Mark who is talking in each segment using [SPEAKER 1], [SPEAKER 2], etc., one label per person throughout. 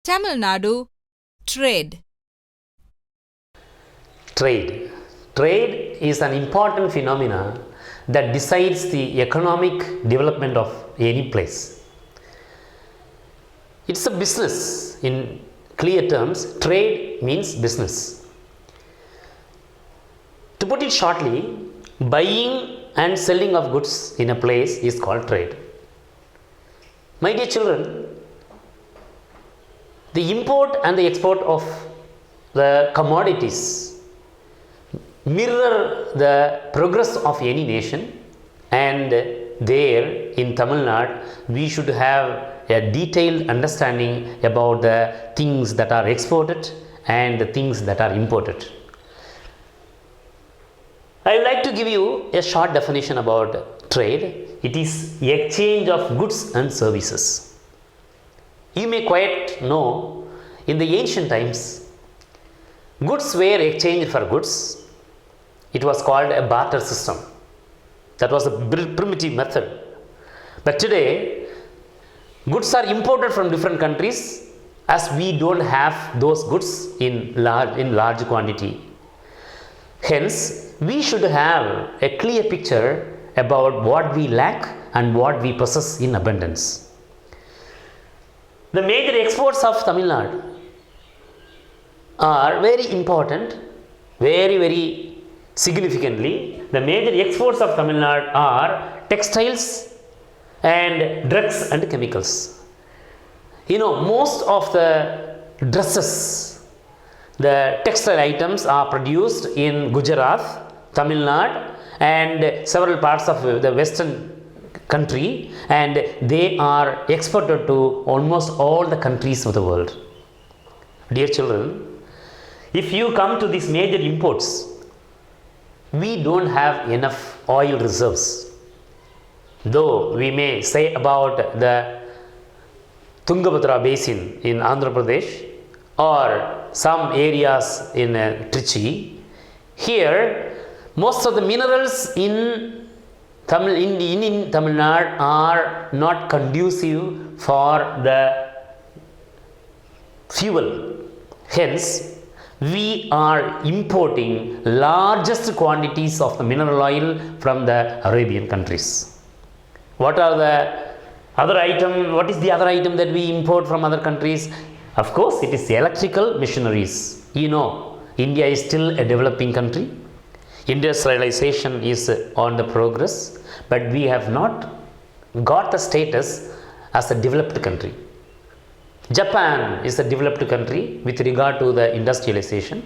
[SPEAKER 1] Tamilnadu, trade.
[SPEAKER 2] Trade. Trade is an important phenomenon that decides the economic development of any place. It's a business. In clear terms, trade means business. To put it shortly, buying and selling of goods in a place is called trade. My dear children, the import and the export of the commodities mirror the progress of any nation, and there in Tamil Nadu we should have a detailed understanding about the things that are exported and the things that are imported. I would like to give you a short definition about trade. It is exchange of goods and services. You may quite know, in the ancient times, goods were exchanged for goods. It was called a barter system. That was a primitive method. But today, goods are imported from different countries as we don't have those goods in large quantity. Hence, we should have a clear picture about what we lack and what we possess in abundance. The major exports of Tamil Nadu are very important, very significantly. The major exports of Tamil Nadu are textiles and drugs and chemicals. Most of the dresses, the textile items are produced in Gujarat, Tamil Nadu and several parts of the western country, and they are exported to almost all the countries of the world. Dear children, if you come to these major imports, we don't have enough oil reserves. Though we may say about the Tungabhadra basin in Andhra Pradesh or some areas in Trichy, here most of the minerals in Tamil Nadu are not conducive for the fuel. Hence, we are importing largest quantities of the mineral oil from the Arabian countries. What is the other item that we import from other countries? Of course, it is electrical machineries. India is still a developing country. Industrialization is on the progress, but we have not got the status as a developed country. Japan is a developed country with regard to the industrialization.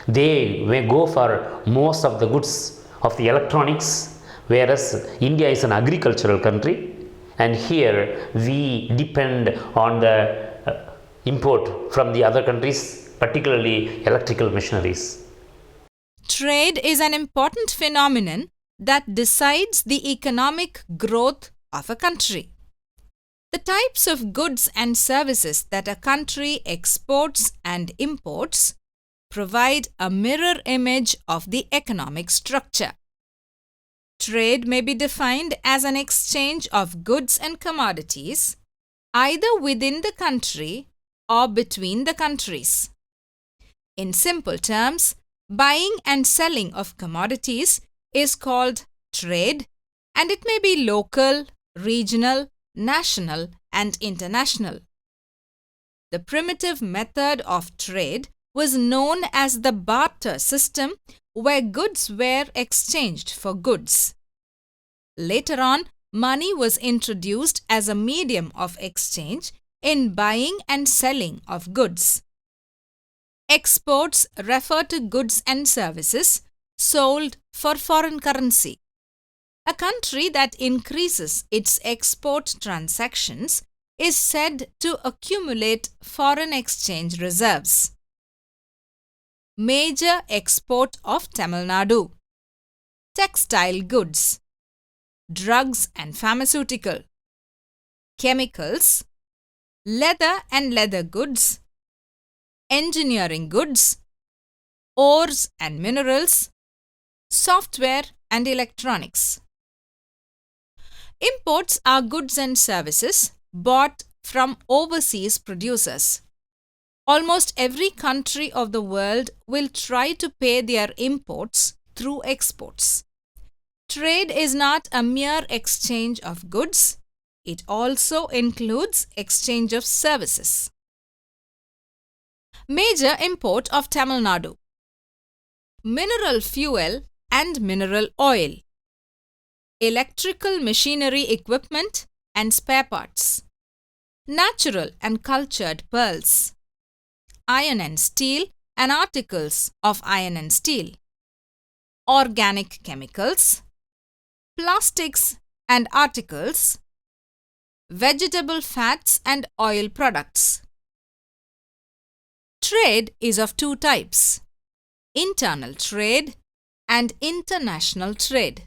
[SPEAKER 2] They may go for most of the goods of the electronics, whereas India is an agricultural country, and here we depend on the import from the other countries, particularly electrical machineries.
[SPEAKER 1] Trade is an important phenomenon that decides the economic growth of a country. The types of goods and services that a country exports and imports provide a mirror image of the economic structure. Trade may be defined as an exchange of goods and commodities either within the country or between the countries. In simple terms, buying and selling of commodities is called trade, and it may be local, regional, national, and international. The primitive method of trade was known as the barter system, where goods were exchanged for goods. Later on, money was introduced as a medium of exchange in buying and selling of goods. Exports refer to goods and services sold for foreign currency. A country that increases its export transactions is said to accumulate foreign exchange reserves. Major export of Tamil Nadu: textile goods, drugs and pharmaceutical, chemicals, leather and leather goods, engineering goods, ores and minerals, software and electronics. Imports are goods and services bought from overseas producers. Almost every country of the world will try to pay their imports through exports. Trade is not a mere exchange of goods, it also includes exchange of services. Major import of Tamilnadu: mineral fuel and mineral oil, electrical machinery equipment and spare parts, natural and cultured pearls, iron and steel and articles of iron and steel, organic chemicals, plastics and articles, vegetable fats and oil products. Trade is of two types: internal trade and international trade.